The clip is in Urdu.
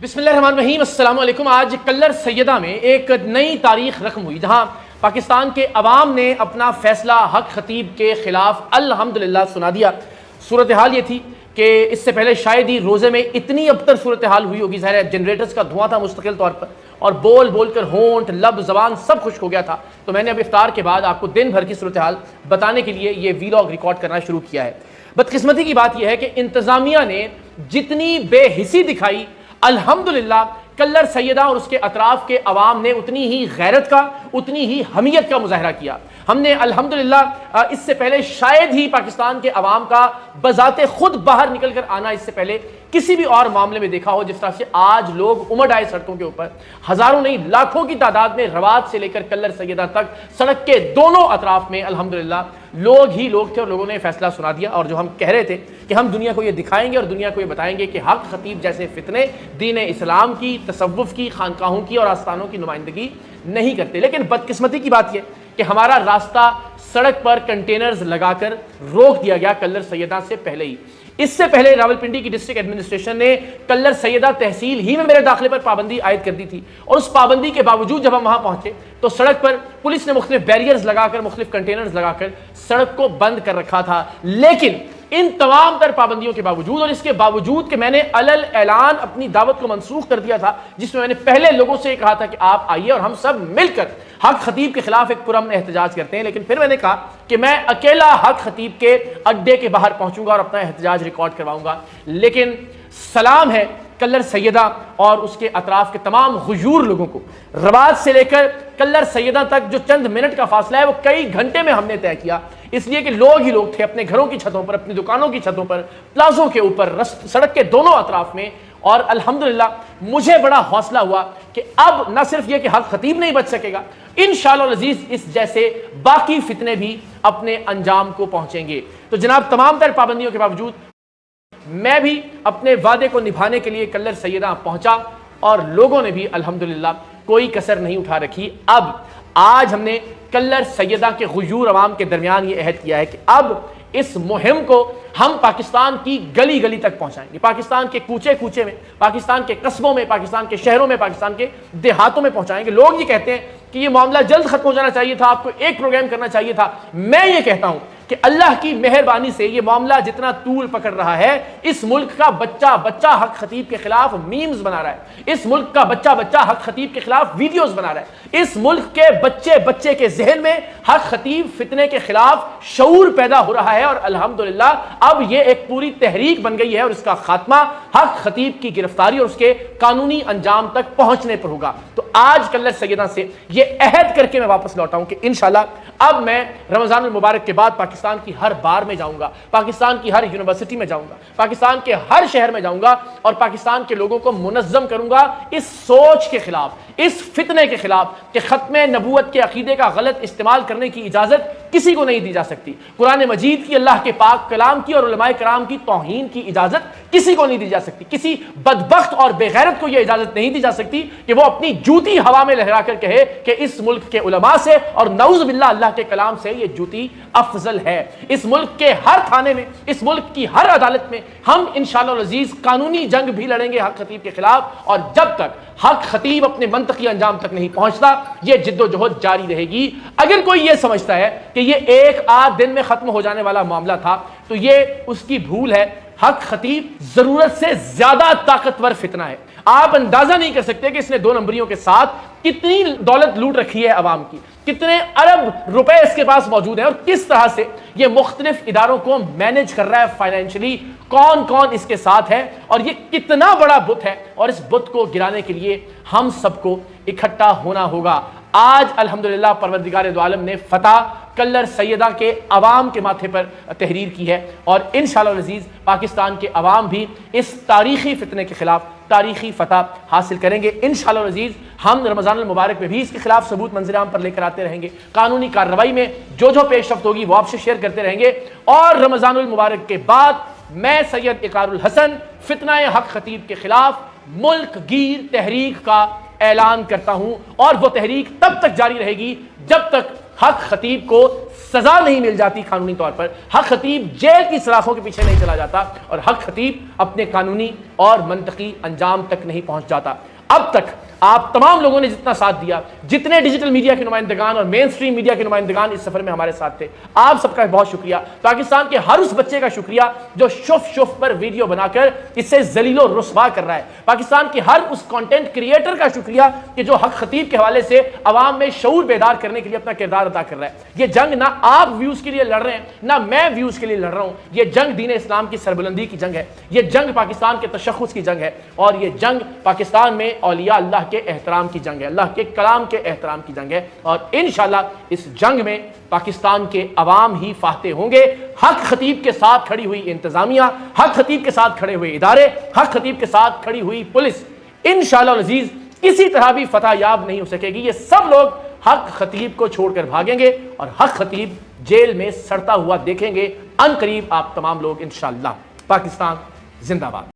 بسم اللہ الرحمن الرحیم، السلام علیکم۔ آج کلر سیدہ میں ایک نئی تاریخ رقم ہوئی جہاں پاکستان کے عوام نے اپنا فیصلہ حق خطیب کے خلاف الحمدللہ سنا دیا۔ صورتحال یہ تھی کہ اس سے پہلے شاید ہی روزے میں اتنی ابتر صورتحال ہوئی ہوگی، ظاہر ہے جنریٹرز کا دھواں تھا مستقل طور پر، اور بول بول کر ہونٹ لب زبان سب خشک ہو گیا تھا۔ تو میں نے اب افطار کے بعد آپ کو دن بھر کی صورتحال بتانے کے لیے یہ ویلاگ ریکارڈ کرنا شروع کیا ہے۔ بدقسمتی کی بات یہ ہے کہ انتظامیہ نے جتنی بے حسی دکھائی، الحمدللہ کلر سیدہ اور اس کے اطراف کے عوام نے اتنی ہی غیرت کا، اتنی ہی حمیت کا مظاہرہ کیا۔ ہم نے الحمدللہ اس سے پہلے شاید ہی پاکستان کے عوام کا بذات خود باہر نکل کر آنا اس سے پہلے کسی بھی اور معاملے میں دیکھا ہو، جس طرح سے آج لوگ امڈ آئے سڑکوں کے اوپر، ہزاروں نہیں لاکھوں کی تعداد میں رواد سے لے کر کلر سیدہ تک سڑک کے دونوں اطراف میں الحمدللہ لوگ ہی لوگ تھے، اور لوگوں نے فیصلہ سنا دیا۔ اور جو ہم کہہ رہے تھے کہ ہم دنیا کو یہ دکھائیں گے اور دنیا کو یہ بتائیں گے کہ حق خطیب جیسے فتنے دین اسلام کی، تصوف کی، خانقاہوں کی اور آستانوں کی نمائندگی نہیں کرتے، لیکن بدقسمتی کی بات یہ کہ ہمارا راستہ سڑک پر کنٹینرز لگا کر روک دیا گیا کلر سیدہ سے پہلے ہی۔ اس سے پہلے راولپنڈی کی ڈسٹرکٹ ایڈمنسٹریشن نے کلر سیدہ تحصیل ہی میں میرے داخلے پر پابندی عائد کر دی تھی، اور اس پابندی کے باوجود جب ہم وہاں پہنچے تو سڑک پر پولیس نے مختلف بیریئرز لگا کر، مختلف کنٹینرز لگا کر سڑک کو بند کر رکھا تھا۔ لیکن ان تمام تر پابندیوں کے باوجود، اور اس کے باوجود کہ میں نے علل اعلان اپنی دعوت کو منسوخ کر دیا تھا، جس میں میں نے پہلے لوگوں سے یہ کہا تھا کہ آپ آئیے اور ہم سب مل کر حق خطیب کے خلاف ایک پرامن احتجاج کرتے ہیں، لیکن پھر میں نے کہا کہ میں اکیلا حق خطیب کے اڈے کے باہر پہنچوں گا اور اپنا احتجاج ریکارڈ کرواؤں گا۔ لیکن سلام ہے کلر سیدہ اور اس کے اطراف کے تمام غیور لوگوں کو، رواد سے لے کر کلر سیدہ تک جو چند منٹ کا فاصلہ ہے وہ کئی گھنٹے میں ہم نے طے کیا، اس لیے کہ لوگ ہی لوگ تھے اپنے گھروں کی چھتوں پر، اپنی دکانوں کی چھتوں پر، پلازوں کے اوپر، سڑک کے دونوں اطراف میں۔ اور الحمدللہ مجھے بڑا حوصلہ ہوا کہ اب نہ صرف یہ کہ حق خطیب نہیں بچ سکے گا، انشاءاللہ العزیز اس جیسے باقی فتنے بھی اپنے انجام کو پہنچیں گے۔ تو جناب، تمام تر پابندیوں کے باوجود میں بھی اپنے وعدے کو نبھانے کے لیے کلر سیدہ پہنچا، اور لوگوں نے بھی الحمدللہ کوئی کسر نہیں اٹھا رکھی۔ اب آج ہم نے کلر سیدہ کے غیور عوام کے درمیان یہ عہد کیا ہے کہ اب اس مہم کو ہم پاکستان کی گلی گلی تک پہنچائیں گے، پاکستان کے کوچے کوچے میں، پاکستان کے قصبوں میں، پاکستان کے شہروں میں، پاکستان کے دیہاتوں میں پہنچائیں گے۔ لوگ یہ کہتے ہیں کہ یہ معاملہ جلد ختم ہو جانا چاہیے تھا، آپ کو ایک پروگرام کرنا چاہیے تھا۔ میں یہ کہتا ہوں کہ اللہ کی مہربانی سے یہ معاملہ جتنا طول پکڑ رہا ہے، اس ملک کا بچہ بچہ حق خطیب کے خلاف میمز بنا رہا ہے، اس ملک کا بچہ بچہ حق خطیب کے خلاف ویڈیوز بنا رہا ہے، اس ملک کے بچے بچے کے ذہن میں حق خطیب فتنے کے خلاف شعور پیدا ہو رہا ہے، اور الحمدللہ اب یہ ایک پوری تحریک بن گئی ہے، اور اس کا خاتمہ حق خطیب کی گرفتاری اور اس کے قانونی انجام تک پہنچنے پر ہوگا۔ تو آج کلر سیدہ سے یہ عہد کر کے میں واپس لوٹا ہوں کہ انشاءاللہ اب میں رمضان المبارک کے بعد پاکستان کی ہر بار میں جاؤں گا، پاکستان کی ہر یونیورسٹی میں جاؤں گا، پاکستان کے ہر شہر میں جاؤں گا، اور پاکستان کے لوگوں کو منظم کروں گا اس سوچ کے خلاف، اس فتنے کے خلاف کہ ختم نبوت کے عقیدے کا غلط استعمال کرنے کی اجازت کسی کو نہیں دی جا سکتی، قرآن مجید کی، اللہ کے پاک کلام کی اور علماء کرام کی توہین کی اجازت کسی کو نہیں دی جا سکتی، کسی بدبخت اور بے غیرت کو یہ اجازت نہیں دی جا سکتی کہ وہ اپنی جوتی ہوا میں لہرا کر کہے کہ اس ملک کے علماء سے اور نعوذ باللہ اللہ کے کلام سے یہ جوتی افضل ہے۔ اس ملک کے ہر تھانے میں، اس ملک کی ہر عدالت میں ہم انشاءاللہ العزیز قانونی جنگ بھی لڑیں گے حق خطیب کے خلاف، اور جب تک حق خطیب اپنے منطقی انجام تک نہیں پہنچتا یہ جد و جہد جاری رہے گی۔ اگر کوئی یہ سمجھتا ہے کہ یہ ایک آدھ دن میں ختم ہو جانے والا معاملہ تھا تو یہ اس کی بھول ہے۔ حق خطیب ضرورت سے زیادہ طاقتور فتنہ ہے، آپ اندازہ نہیں کر سکتے کہ اس نے 2 نمبریوں کے ساتھ کتنی دولت لوٹ رکھی ہے عوام کی، کتنے ارب روپے اس کے پاس موجود ہیں، اور کس طرح سے یہ مختلف اداروں کو مینج کر رہا ہے فائنینشلی، کون کون اس کے ساتھ ہے، اور یہ کتنا بڑا بت ہے، اور اس بت کو گرانے کے لیے ہم سب کو اکٹھا ہونا ہوگا۔ آج الحمدللہ پروردگار دو عالم نے فتح کلر سیدہ کے عوام کے ماتھے پر تحریر کی ہے، اور انشاءاللہ العزیز پاکستان کے عوام بھی اس تاریخی فتنے کے خلاف تاریخی فتح حاصل کریں گے۔ انشاءاللہ العزیز ہم رمضان المبارک میں بھی اس کے خلاف ثبوت منظر عام پر لے کر آتے رہیں گے، قانونی کارروائی میں جو پیش رفت ہوگی وہ آپ سے شیئر کرتے رہیں گے، اور رمضان المبارک کے بعد میں سید اقرار الحسن فتنہ حق خطیب کے خلاف ملک گیر تحریک کا اعلان کرتا ہوں، اور وہ تحریک تب تک جاری رہے گی جب تک حق خطیب کو سزا نہیں مل جاتی قانونی طور پر، حق خطیب جیل کی سلاخوں کے پیچھے نہیں چلا جاتا، اور حق خطیب اپنے قانونی اور منطقی انجام تک نہیں پہنچ جاتا۔ اب تک آپ تمام لوگوں نے جتنا ساتھ دیا، جتنے ڈیجیٹل میڈیا کے نمائندگان اور مین سٹریم میڈیا کے نمائندگان اس سفر میں ہمارے ساتھ تھے، آپ سب کا بہت شکریہ۔ پاکستان کے ہر اس بچے کا شکریہ جو شف پر ویڈیو بنا کر اس سے ذلیل و رسوا کر رہا ہے۔ پاکستان کے ہر اس کانٹینٹ کریٹر کا شکریہ کہ جو حق خطیب کے حوالے سے عوام میں شعور بیدار کرنے کے لیے اپنا کردار ادا کر رہا ہے۔ یہ جنگ نہ آپ ویوز کے لیے لڑ رہے ہیں، نہ میں ویوز کے لیے لڑ رہا ہوں، یہ جنگ دین اسلام کی سربلندی کی جنگ ہے، یہ جنگ پاکستان کے تشخص کی جنگ ہے، اور یہ جنگ پاکستان میں اولیاء اللہ کے احترام کی جنگ ہے، اللہ کے کلام کے احترام کی جنگ ہے، اور انشاءاللہ اس جنگ میں پاکستان کے عوام ہی فاتح ہوں گے۔ حق خطیب کے ساتھ کھڑی ہوئی انتظامیہ، حق خطیب کے ساتھ کھڑے ہوئے ادارے، حق خطیب کے ساتھ کھڑی ہوئی پولیس انشاءاللہ العزیز کسی طرح بھی فتح یاب نہیں ہو سکے گی۔ یہ سب لوگ حق خطیب کو چھوڑ کر بھاگیں گے اور حق خطیب جیل میں سڑتا ہوا دیکھیں گے۔ ان قریب آپ تمام لوگ انشاءاللہ۔ پاکستان زندہ باد۔